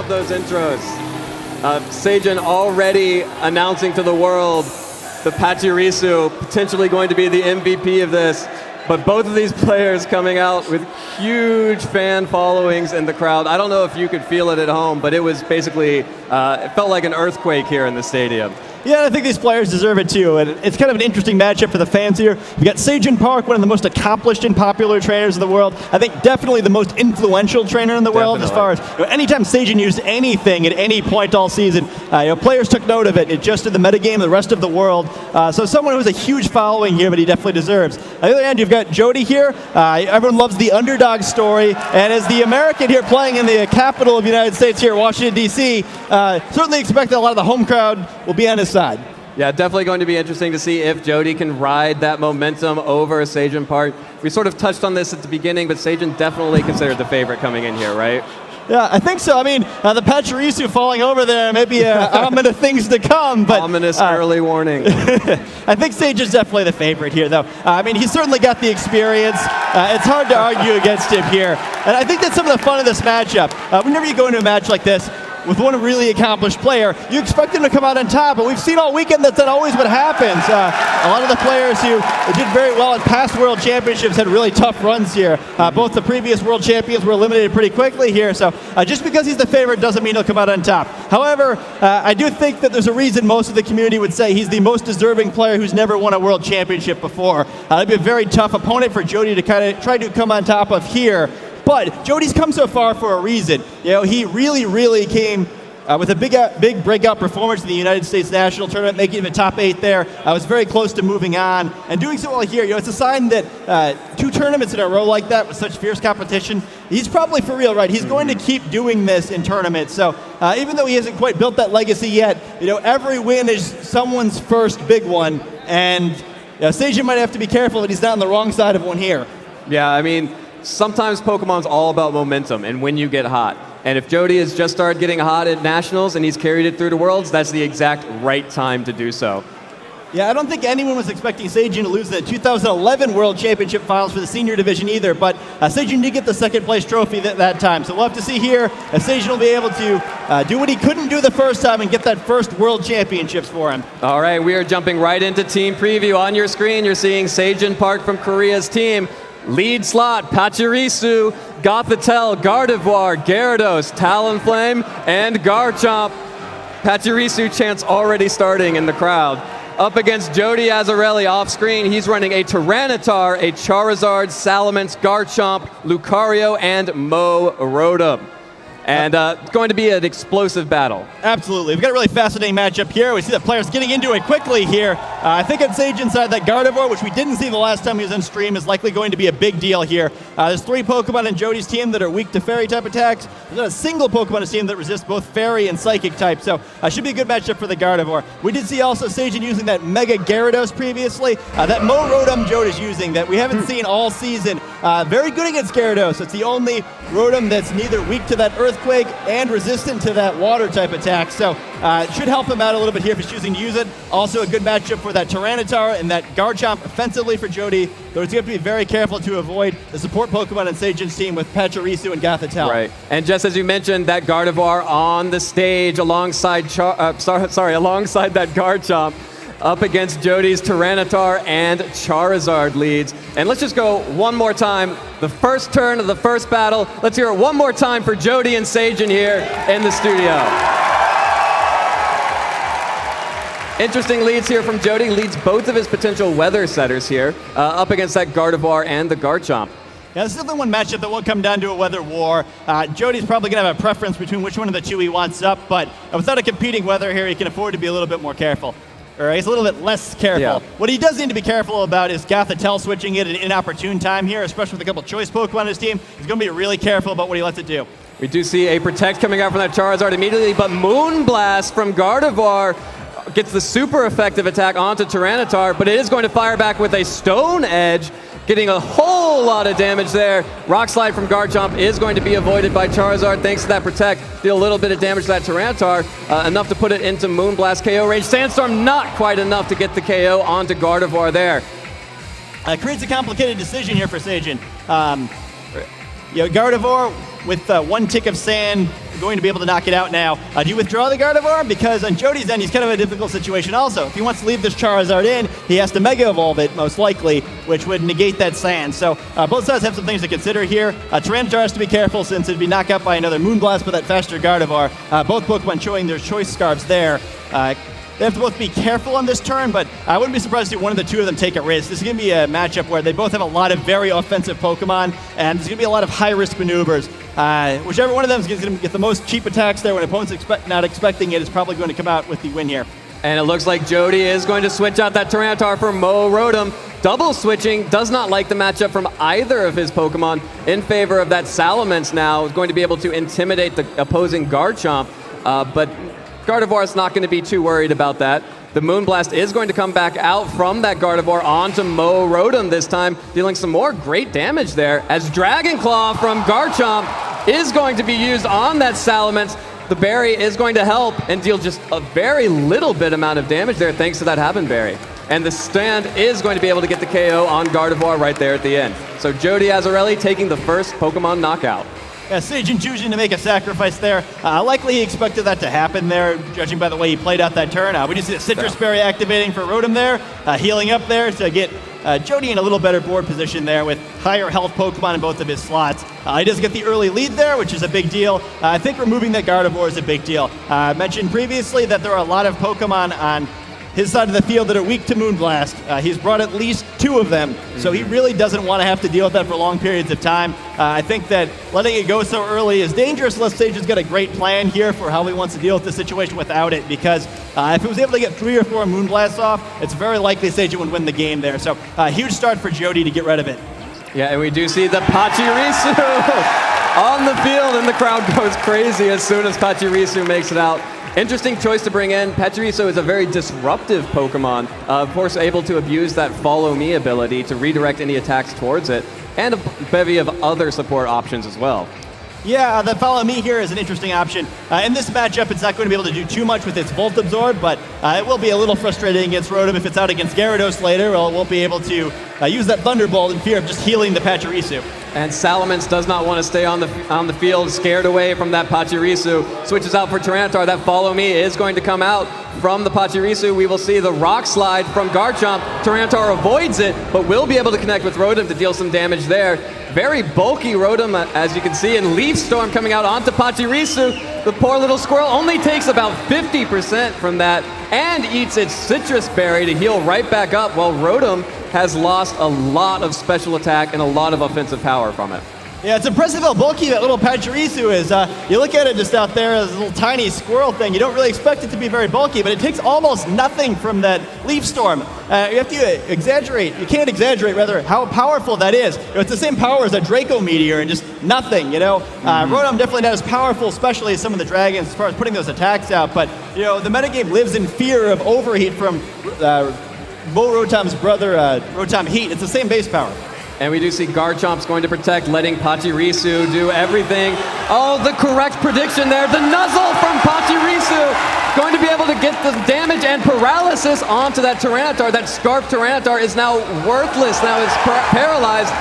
those intros. Sejun already announcing to the world the Pachirisu potentially going to be the MVP of this. But both of these players coming out with huge fan followings in the crowd. I don't know if you could feel it at home, but it was basically, it felt like an earthquake here in the stadium. Yeah, I think these players deserve it too, and it's kind of an interesting matchup for the fans here. We've got Sejun Park, one of the most accomplished and popular trainers in the world. I think definitely the most influential trainer in the world as far as, anytime Sejun used anything at any point all season, players took note of it. It adjusted the metagame of the rest of the world. So someone who has a huge following here, but he definitely deserves. On the other hand, you've got Jeudy here. Everyone loves the underdog story, and as the American here playing in the capital of the United States here, Washington, D.C., certainly expect that a lot of the home crowd will be on his side. Yeah, definitely going to be interesting to see if Jeudy can ride that momentum over Sejun Park. We sort of touched on this at the beginning, but Sejun definitely considered the favorite coming in here, right? Yeah, I think so. I mean, the Pachirisu falling over there may be ominous things to come, but ominous early warning. I think Sejun's definitely the favorite here, though. I mean, he's certainly got the experience. It's hard to argue against him here, and I think that's some of the fun of this matchup. Whenever you go into a match like this with one really accomplished player, you expect him to come out on top, but we've seen all weekend that's not always what happens. A lot of the players who did very well in past World Championships had really tough runs here. Both the previous World Champions were eliminated pretty quickly here, so just because he's the favorite doesn't mean he'll come out on top. However, I do think that there's a reason most of the community would say he's the most deserving player who's never won a World Championship before. It'd be a very tough opponent for Jeudy to kind of try to come on top of here. But Jeudy's come so far for a reason. He really came with a big breakout performance in the United States National Tournament, making the top 8 there. I was very close to moving on and doing so well here. It's a sign that 2 tournaments in a row like that with such fierce competition, he's probably for real, right? He's going to keep doing this in tournaments. So even though he hasn't quite built that legacy yet, every win is someone's first big one. And Sejun might have to be careful that he's not on the wrong side of one here. Yeah, I mean, sometimes Pokemon's all about momentum and when you get hot. And if Jeudy has just started getting hot at Nationals and he's carried it through to Worlds, that's the exact right time to do so. Yeah, I don't think anyone was expecting Sejun to lose the 2011 World Championship Finals for the senior division either, but Sejun did get the second place trophy that time. So we'll have to see here if Sejun will be able to do what he couldn't do the first time and get that first World Championships for him. All right, we are jumping right into team preview. On your screen, you're seeing Sejun Park from Korea's team. Lead slot, Pachirisu, Gothitelle, Gardevoir, Gyarados, Talonflame, and Garchomp. Pachirisu chants already starting in the crowd. Up against Jeudy Azzaarelli off screen, he's running a Tyranitar, a Charizard, Salamence, Garchomp, Lucario, and Rotom. And it's going to be an explosive battle. Absolutely. We've got a really fascinating matchup here. We see the players getting into it quickly here. I think on Sejun's side, that Gardevoir, which we didn't see the last time he was on stream, is likely going to be a big deal here. There's 3 Pokemon in Jody's team that are weak to Fairy type attacks. There's not a single Pokemon in his team that resists both Fairy and Psychic type, so should be a good matchup for the Gardevoir. We did see also Sejun using that Mega Gyarados previously. That Rotom Jody's using that we haven't seen all season. Very good against Gyarados. It's the only Rotom that's neither weak to that Earthquake and resistant to that water type attack. So it should help him out a little bit here if he's choosing to use it. Also a good matchup for that Tyranitar and that Garchomp offensively for Jeudy. Though he's going to have to be very careful to avoid the support Pokemon in Sejun's team with Pachirisu and Gothitelle. Right. And just as you mentioned, that Gardevoir on the stage alongside alongside that Garchomp. Up against Jody's Tyranitar and Charizard leads. And let's just go one more time. The first turn of the first battle. Let's hear it one more time for Jeudy and Sejun here in the studio. Interesting leads here from Jeudy. Leads both of his potential weather setters here up against that Gardevoir and the Garchomp. Yeah, this is definitely one matchup that won't come down to a weather war. Jody's probably going to have a preference between which one of the 2 he wants up, but without a competing weather here, he can afford to be a little bit more careful. Or he's a little bit less careful. Yeah. What he does need to be careful about is Gothitelle switching it at an inopportune time here, especially with a couple choice Pokemon on his team. He's going to be really careful about what he lets it do. We do see a Protect coming out from that Charizard immediately, but Moonblast from Gardevoir gets the super effective attack onto Tyranitar, but it is going to fire back with a Stone Edge, getting a whole lot of damage there. Rock Slide from Garchomp is going to be avoided by Charizard thanks to that Protect. Deal a little bit of damage to that Tyranitar, enough to put it into Moonblast KO range. Sandstorm not quite enough to get the KO onto Gardevoir there. Creates a complicated decision here for Sejun. Gardevoir with 1 tick of sand going to be able to knock it out now. Do you withdraw the Gardevoir? Because on Jeudy's end, he's kind of in a difficult situation also. If he wants to leave this Charizard in, he has to Mega Evolve it, most likely, which would negate that Sand. So both sides have some things to consider here. Tyranitar has to be careful since it'd be knocked out by another Moonblast with that faster Gardevoir. Both Pokemon showing their choice scarves there. They have to both be careful on this turn, but I wouldn't be surprised to see one of the two of them take a risk. This is going to be a matchup where they both have a lot of very offensive Pokemon, and there's going to be a lot of high-risk maneuvers. Whichever one of them is going to get the most cheap attacks there when opponents not expecting it is probably going to come out with the win here. And it looks like Jeudy is going to switch out that Tyranitar for Mo Rotom. Double switching, does not like the matchup from either of his Pokemon in favor of that Salamence now. Is going to be able to intimidate the opposing Garchomp, but Gardevoir is not going to be too worried about that. The Moonblast is going to come back out from that Gardevoir onto Mo Rotom this time, dealing some more great damage there, as Dragon Claw from Garchomp is going to be used on that Salamence. The berry is going to help and deal just a very little bit amount of damage there thanks to that Happen Berry. And the stand is going to be able to get the KO on Gardevoir right there at the end. So Jeudy Azzaarelli taking the first Pokemon knockout. Yeah, Sejun choosing to make a sacrifice there. Likely he expected that to happen there, judging by the way he played out that turn. We just see the Citrus Berry activating for Rotom there, healing up there to get Jeudy in a little better board position there with higher health Pokemon in both of his slots. He does get the early lead there, which is a big deal. I think removing that Gardevoir is a big deal. I mentioned previously that there are a lot of Pokemon on his side of the field that are weak to Moonblast. He's brought at least 2 of them, so he really doesn't want to have to deal with that for long periods of time. I think that letting it go so early is dangerous unless Sejun's got a great plan here for how he wants to deal with the situation without it, because if he was able to get 3 or 4 Moonblasts off, it's very likely Sejun would win the game there. So huge start for Jeudy to get rid of it. Yeah, and we do see the Pachirisu on the field, and the crowd goes crazy as soon as Pachirisu makes it out. Interesting choice to bring in. Pachirisu is a very disruptive Pokemon, of course able to abuse that Follow Me ability to redirect any attacks towards it, and a bevy of other support options as well. Yeah, the Follow Me here is an interesting option. In this matchup, it's not going to be able to do too much with its Volt Absorb, but it will be a little frustrating against Rotom if it's out against Gyarados later. Well, it won't be able to use that Thunderbolt in fear of just healing the Pachirisu. And Salamence does not want to stay on the field, scared away from that Pachirisu. Switches out for Tyranitar. That Follow Me is going to come out from the Pachirisu. We will see the Rock Slide from Garchomp. Tyranitar avoids it, but will be able to connect with Rotom to deal some damage there. Very bulky Rotom, as you can see, and Leaf Storm coming out onto Pachirisu. The poor little squirrel only takes about 50% from that and eats its Citrus Berry to heal right back up, while Rotom has lost a lot of special attack and a lot of offensive power from it. Yeah, it's impressive how bulky that little Pachirisu is. You look at it just out there as a little tiny squirrel thing. You don't really expect it to be very bulky, but it takes almost nothing from that Leaf Storm. You have to exaggerate. You can't exaggerate, rather, how powerful that is. It's the same power as a Draco Meteor and just nothing, Rotom definitely not as powerful, especially as some of the dragons, as far as putting those attacks out. But, the metagame lives in fear of overheat from Mo Rotom's brother, Rotom Heat. It's the same base power. And we do see Garchomp's going to protect, letting Pachirisu do everything. Oh, the correct prediction there. The Nuzzle from Pachirisu going to be able to get the damage and paralysis onto that Tyranitar. That Scarf Tyranitar is now worthless. Now it's paralyzed.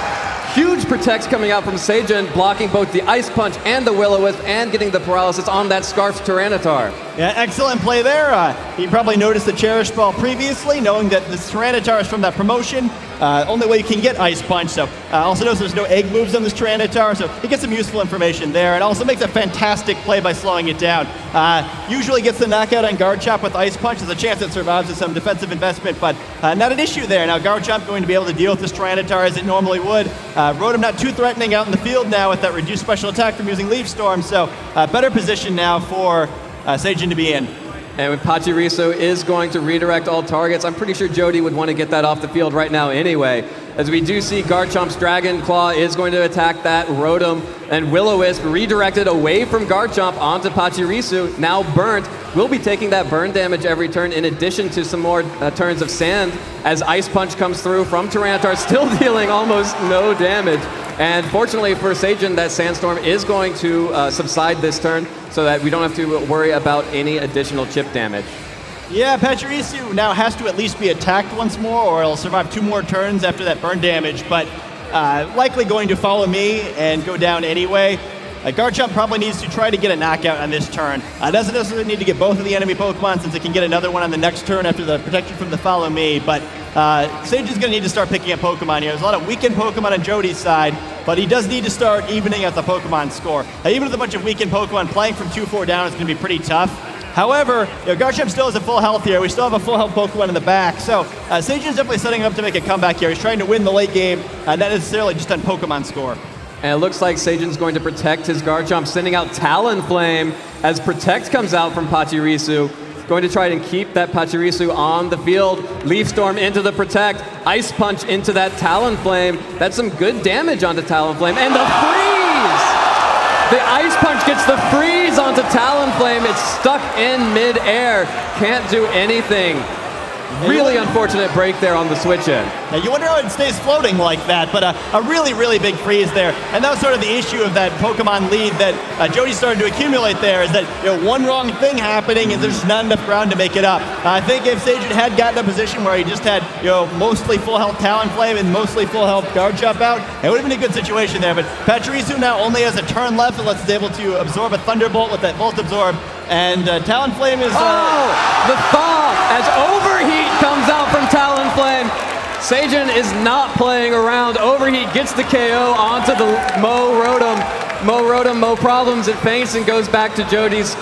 Huge protects coming out from Sejun, blocking both the Ice Punch and the Will-O-Wisp and getting the paralysis on that Scarf Tyranitar. Yeah, excellent play there. He probably noticed the Cherish Ball previously, knowing that this Tyranitar is from that promotion. Only way you can get Ice Punch, so also knows there's no egg moves on this Tyranitar, so he gets some useful information there, and also makes a fantastic play by slowing it down. Usually gets the knockout on Garchomp with Ice Punch. There's a chance it survives with some defensive investment, but not an issue there. Now Garchomp going to be able to deal with this Tyranitar as it normally would. Rotom not too threatening out in the field now with that reduced special attack from using Leaf Storm, so better position now for Sejun to be in. And Pachirisu is going to redirect all targets. I'm pretty sure Jeudy would want to get that off the field right now anyway. As we do see Garchomp's Dragon Claw is going to attack that Rotom, and Will-O-Wisp redirected away from Garchomp onto Pachirisu, now burnt. Will be taking that burn damage every turn in addition to some more turns of sand as Ice Punch comes through from Tyranitar, still dealing almost no damage. And fortunately for Sejun, that Sandstorm is going to subside this turn so that we don't have to worry about any additional chip damage. Yeah, Pachirisu now has to at least be attacked once more, or it'll survive 2 more turns after that burn damage, but likely going to Follow Me and go down anyway. Garchomp probably needs to try to get a knockout on this turn. Doesn't necessarily need to get both of the enemy Pokemon since it can get another one on the next turn after the protection from the Follow Me, but Sejun's going to need to start picking up Pokemon here. There's a lot of weakened Pokemon on Jeudy's side, but he does need to start evening out the Pokemon score. Even with a bunch of weakened Pokemon, playing from 2-4 down is going to be pretty tough. However, Garchomp still has a full health here. We still have a full health Pokemon in the back. So Sejun's definitely setting up to make a comeback here. He's trying to win the late game, not necessarily just on Pokemon score. And it looks like Sejun's going to protect his Garchomp, sending out Talonflame as Protect comes out from Pachirisu. Going to try and keep that Pachirisu on the field. Leaf Storm into the Protect. Ice Punch into that Talonflame. That's some good damage onto Talonflame. And the freeze! The Ice Punch gets the freeze onto Talonflame. It's stuck in mid-air. Can't do anything. Really unfortunate break there on the switch-in. Now you wonder how it stays floating like that, but a really, really big freeze there. And that was sort of the issue of that Pokemon lead that Jeudy started to accumulate there, is that one wrong thing happening and there's just not enough ground to make it up. I think if Sejun had gotten a position where he just had mostly full health Talonflame and mostly full health Garchomp out, it would have been a good situation there. But Pachirisu now only has a turn left unless it's able to absorb a Thunderbolt with that Volt Absorb. And Talonflame is... the thaw as Overheat comes out from Talonflame. Sejun is not playing around. Overheat gets the KO onto the Mo-Rotom. Mo-Rotom, Mo problems. It faints and goes back to Jeudy's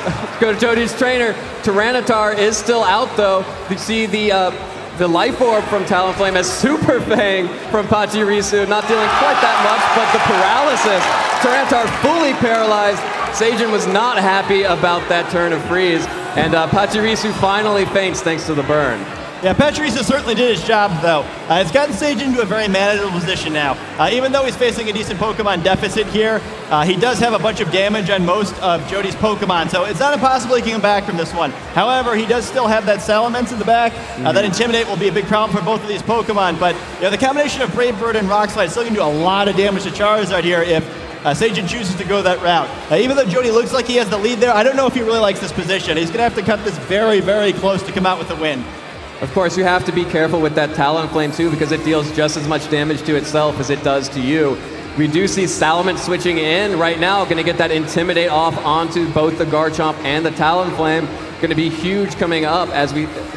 trainer. Tyranitar is still out though. You see the Life Orb from Talonflame as Super Fang from Pachirisu, not dealing quite that much, but the paralysis. Tyranitar fully paralyzed. Sejun was not happy about that turn of freeze, and Pachirisu finally faints thanks to the burn. Yeah, Pachirisu certainly did his job, though. It's gotten Sejun to a very manageable position now. Even though he's facing a decent Pokemon deficit here, he does have a bunch of damage on most of Jeudy's Pokemon, so it's not impossible he can come back from this one. However, he does still have that Salamence in the back. That Intimidate will be a big problem for both of these Pokemon, but the combination of Brave Bird and Rock Slide is still going to do a lot of damage to Charizard here if Sejun chooses to go that route. Even though Jeudy looks like he has the lead there, I don't know if he really likes this position. He's going to have to cut this very, very close to come out with a win. Of course, you have to be careful with that Talonflame too, because it deals just as much damage to itself as it does to you. We do see Salamence switching in right now, going to get that Intimidate off onto both the Garchomp and the Talonflame. Going to be huge coming up as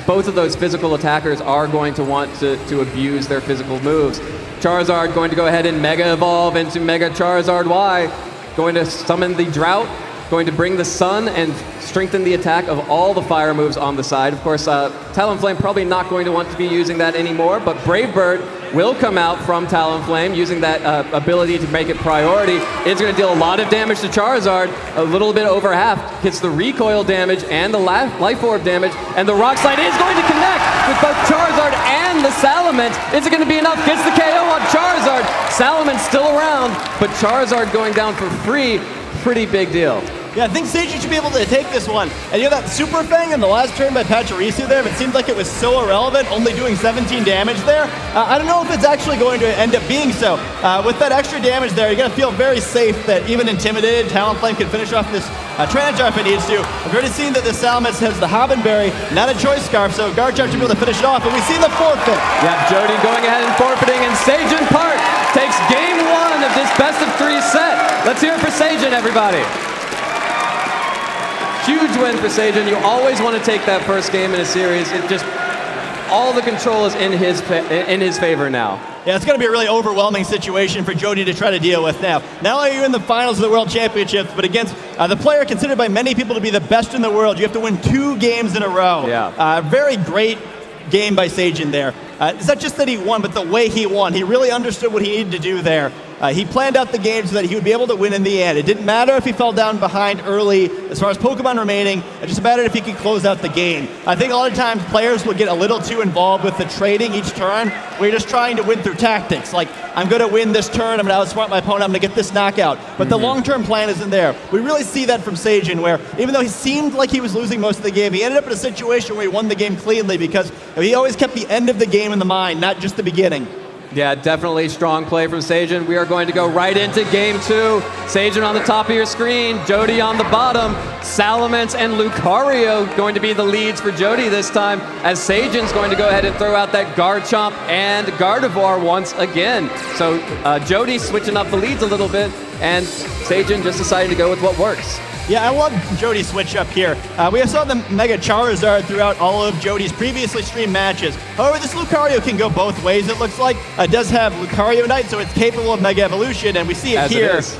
both of those physical attackers are going to want to abuse their physical moves. Charizard going to go ahead and Mega Evolve into Mega Charizard Y, going to summon the Drought, going to bring the Sun and strengthen the attack of all the fire moves on the side. Of course, Talonflame probably not going to want to be using that anymore, but Brave Bird will come out from Talonflame using that ability to make it priority. It's going to deal a lot of damage to Charizard, a little bit over half. Gets the recoil damage and the Life Orb damage, and the Rock Slide is going to connect with both Charizard and the Salamence. Is it going to be enough? Gets the KO on Charizard. Salamence still around, but Charizard going down for free. Pretty big deal. Yeah, I think Sejun should be able to take this one. And that Super Fang in the last turn by Pachirisu there, but it seemed like it was so irrelevant, only doing 17 damage there. I don't know if it's actually going to end up being so. With that extra damage there, you're going to feel very safe that even intimidated, Talonflame can finish off this Tyranitar if it needs to. I've already seen that the Salamence has the Hobbenberry, not a Choice Scarf, so Garchomp should be able to finish it off, and we see the forfeit. Yeah, Jeudy going ahead and forfeiting, and Sejun Park takes game 1 of this best-of-3 set. Let's hear it for Sejun, everybody. Huge win for Sejun. You always want to take that first game in a series. It just, all the control is in his favor now. Yeah, it's going to be a really overwhelming situation for Jeudy to try to deal with now. Not only are you in the finals of the World Championships, but against the player considered by many people to be the best in the world. You have to win 2 games in a row. Yeah. Very great game by Sejun there. It's not just that he won, but the way he won. He really understood what he needed to do there. He planned out the game so that he would be able to win in the end. It didn't matter if he fell down behind early as far as Pokemon remaining. It just mattered if he could close out the game. I think a lot of times players will get a little too involved with the trading each turn, where you're just trying to win through tactics. Like, I'm going to win this turn, I'm going to outsmart my opponent, I'm going to get this knockout. But the long-term plan isn't there. We really see that from Sejun, where even though he seemed like he was losing most of the game, he ended up in a situation where he won the game cleanly because he always kept the end of the game in the mind, not just the beginning. Yeah, definitely strong play from Sejun. We are going to go right into game 2. Sejun on the top of your screen, Jeudy on the bottom. Salamence and Lucario going to be the leads for Jeudy this time, as Sejun's going to go ahead and throw out that Garchomp and Gardevoir once again. So Jeudy switching up the leads a little bit, and Sejun just decided to go with what works. Yeah, I love Jeudy's switch up here. We saw the Mega Charizard throughout all of Jody's previously streamed matches. However, this Lucario can go both ways, it looks like. It does have Lucario Knight, so it's capable of Mega Evolution, and we see it here. It is.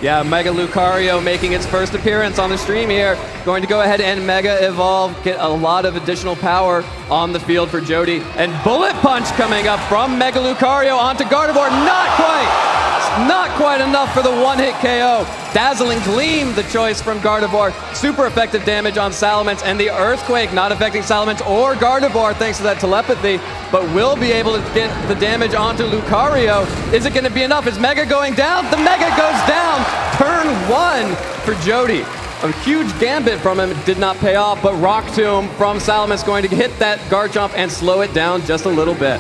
Yeah, Mega Lucario making its first appearance on the stream here. Going to go ahead and Mega Evolve, get a lot of additional power on the field for Jeudy. And Bullet Punch coming up from Mega Lucario onto Gardevoir. Not quite enough for the one-hit KO. Dazzling Gleam, the choice from Gardevoir. Super effective damage on Salamence, and the Earthquake not affecting Salamence or Gardevoir thanks to that telepathy, but will be able to get the damage onto Lucario. Is it going to be enough? Is Mega going down? The Mega goes down. Turn 1 for Jeudy. A huge gambit from him, did not pay off, but Rock Tomb from Salamence going to hit that Garchomp and slow it down just a little bit.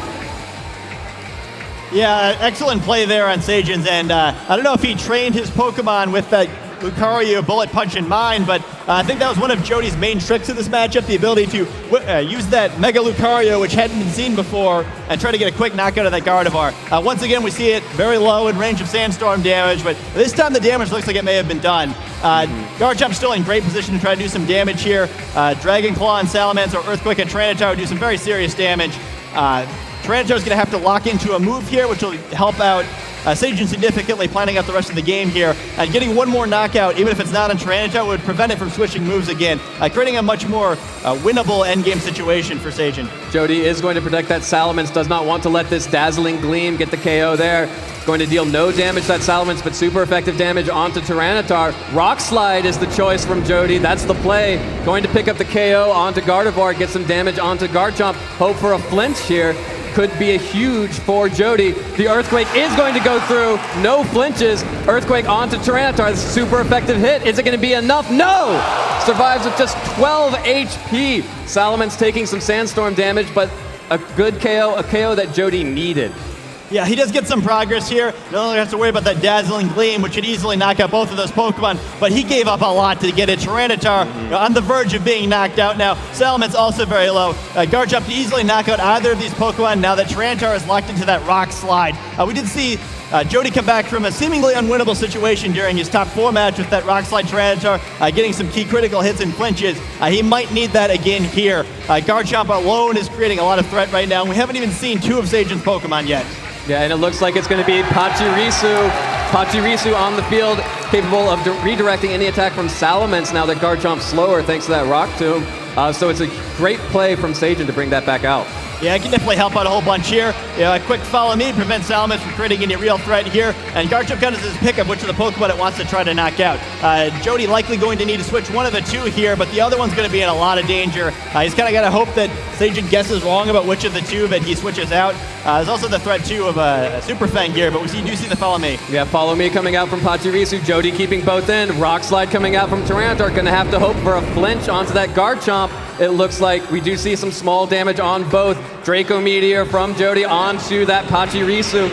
Yeah, excellent play there on Sejun's end. I don't know if he trained his Pokemon with that Lucario Bullet Punch in mind, but I think that was one of Jody's main tricks in this matchup, the ability to use that Mega Lucario, which hadn't been seen before, and try to get a quick knockout of that Gardevoir. Once again, we see it very low in range of Sandstorm damage, but this time the damage looks like it may have been done. Garchomp's still in great position to try to do some damage here. Dragon Claw and Salamence or Earthquake and Tyranitar do some very serious damage. Tyranitar's going to have to lock into a move here, which will help out Sejun significantly, planning out the rest of the game here. And getting one more knockout, even if it's not on Tyranitar, would prevent it from switching moves again, creating a much more winnable endgame situation for Sejun. Jeudy is going to protect that Salamence, does not want to let this Dazzling Gleam get the KO there. Going to deal no damage to that Salamence, but super effective damage onto Tyranitar. Rock Slide is the choice from Jeudy. That's the play. Going to pick up the KO onto Gardevoir, get some damage onto Garchomp. Hope for a flinch here. Could be a huge for Jeudy. The Earthquake is going to go through. No flinches. Earthquake onto Tyranitar. This is a super effective hit. Is it going to be enough? No! Survives with just 12 HP. Salamence taking some Sandstorm damage, but a good KO, a KO that Jeudy needed. Yeah, he does get some progress here. No longer has to worry about that Dazzling Gleam, which should easily knock out both of those Pokemon, but he gave up a lot to get it. Tyranitar on the verge of being knocked out now. Salamence also very low. Garchomp to easily knock out either of these Pokemon now that Tyranitar is locked into that Rock Slide. We did see Jeudy come back from a seemingly unwinnable situation during his top 4 match with that Rock Slide Tyranitar, getting some key critical hits and flinches. He might need that again here. Garchomp alone is creating a lot of threat right now, and we haven't even seen 2 of Sejun's Pokemon yet. Yeah, and it looks like it's going to be Pachirisu. Pachirisu on the field, capable of redirecting any attack from Salamence now that Garchomp's slower thanks to that Rock Tomb. So it's a great play from Sejun to bring that back out. Yeah, it can definitely help out a whole bunch here. A quick follow me prevents Salamence from creating any real threat here. And Garchomp kind of his pick of which of the Pokemon it wants to try to knock out. Jeudy likely going to need to switch one of the 2 here, but the other one's going to be in a lot of danger. He's kind of got to hope that Sejun guesses wrong about which of the 2 that he switches out. There's also the threat, too, of a Super Fang here, but do see the follow me. Yeah, follow me coming out from Pachirisu. Jeudy keeping both in. Rock Slide coming out from Tyranitar. Going to have to hope for a flinch onto that Garchomp. It looks like we do see some small damage on both. Draco Meteor from Jeudy onto that Pachirisu.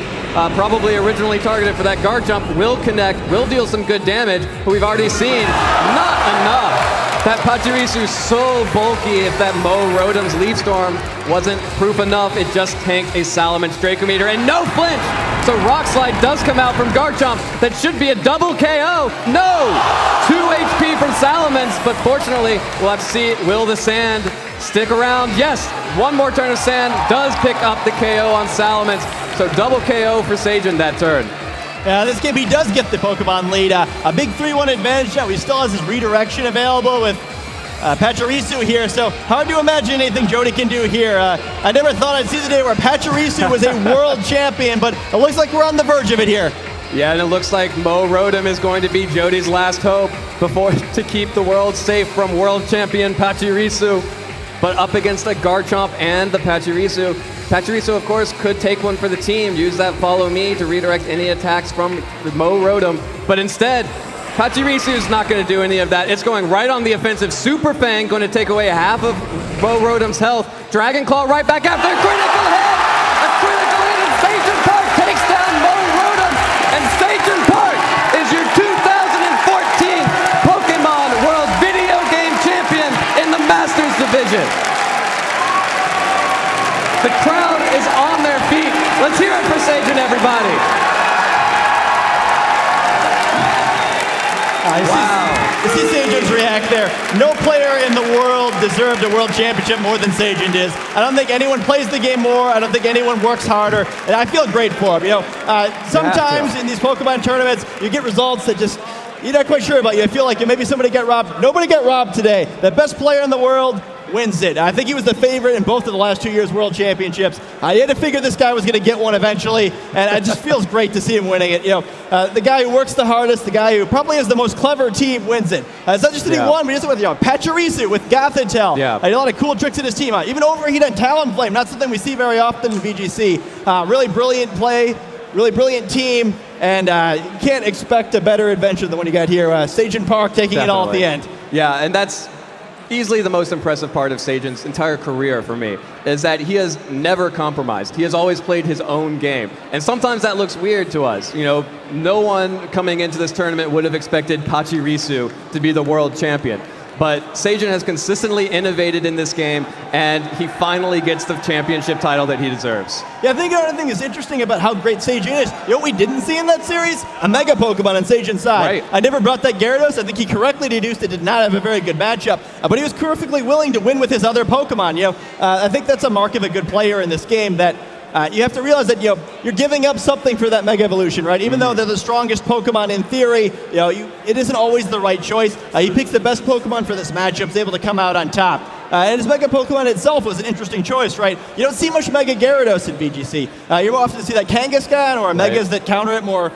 Probably originally targeted for that Garchomp. Will connect, will deal some good damage, but we've already seen not enough. That Pachirisu's so bulky. If that Mo Rotom's Leaf Storm wasn't proof enough, it just tanked a Salamence Draco Meteor and no flinch. So Rock Slide does come out from Garchomp. That should be a double KO. No! 2 HP from Salamence, but fortunately, we'll have to see, will the Sand stick around? Yes, one more turn of Sand does pick up the KO on Salamence. So double KO for Sejun that turn. This game, he does get the Pokemon lead. A big 3-1 advantage now. He still has his redirection available with Pachirisu here, so hard to imagine anything Jeudy can do here. I never thought I'd see the day where Pachirisu was a world champion, but it looks like we're on the verge of it here. Yeah, and it looks like Mo Rotom is going to be Jody's last hope to keep the world safe from world champion Pachirisu. But up against the Garchomp and the Pachirisu. Pachirisu, of course, could take one for the team, use that follow me to redirect any attacks from Mo Rotom. But instead, Pachirisu is not going to do any of that. It's going right on the offensive. Super Fang going to take away half of Mo Rotom's health. Dragon Claw right back after a critical hit! A critical hit, and Sejun it for Sejun, everybody. You see Sejun's react there. No player in the world deserved a world championship more than Sejun does. I don't think anyone plays the game more. I don't think anyone works harder. And I feel great for him. Sometimes in these Pokemon tournaments, you get results that just you're not quite sure about. You feel like maybe somebody got robbed. Nobody got robbed today. The best player in the world wins it. I think he was the favorite in both of the last 2 years' World Championships. You had to figure this guy was going to get one eventually, and it just feels great to see him winning it. The guy who works the hardest, the guy who probably has the most clever team wins it. It's not just that he won, but he does it with Pachirisu, with Gothitelle. Yeah. A lot of cool tricks in his team. Even overheat on Talonflame, not something we see very often in VGC. Really brilliant play, really brilliant team, and you can't expect a better adventure than what you got here. Sejun Park taking it all at the end. Yeah, and that's easily the most impressive part of Sejun's entire career for me, is that he has never compromised. He has always played his own game. And sometimes that looks weird to us. No one coming into this tournament would have expected Pachirisu to be the world champion. But Sejun has consistently innovated in this game, and he finally gets the championship title that he deserves. Yeah, I think another thing that's interesting about how great Sejun is, you know what we didn't see in that series? A Mega Pokemon on Sejun's side. Right. I never brought that Gyarados. I think he correctly deduced it did not have a very good matchup, but he was perfectly willing to win with his other Pokemon. I think that's a mark of a good player in this game, that you have to realize that you're giving up something for that Mega Evolution, right? Even though they're the strongest Pokemon in theory, it isn't always the right choice. He picks the best Pokemon for this matchup, is able to come out on top. And his Mega Pokemon itself was an interesting choice, right? You don't see much Mega Gyarados in VGC. You often see that Kangaskhan or Megas that counter it more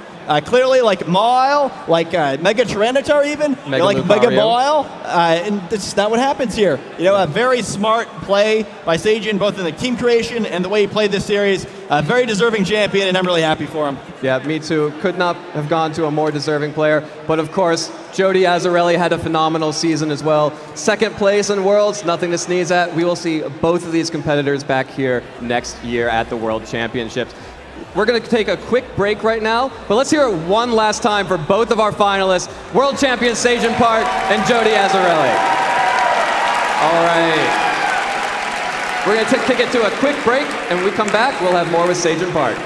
clearly, like Mawile, like Mega Tyranitar even, like Mega Mawile, and that's just not what happens here. A very smart play by Sejun, both in the team creation and the way he played this series. A very deserving champion, and I'm really happy for him. Yeah, me too. Could not have gone to a more deserving player. But of course, Jeudy Azzaarelli had a phenomenal season as well. Second place in Worlds, nothing to sneeze at. We will see both of these competitors back here next year at the World Championships. We're going to take a quick break right now, but let's hear it one last time for both of our finalists, world champion Sejun Park and Jeudy Azzaarelli. All right. We're going to kick it to a quick break, and when we come back, we'll have more with Sejun Park.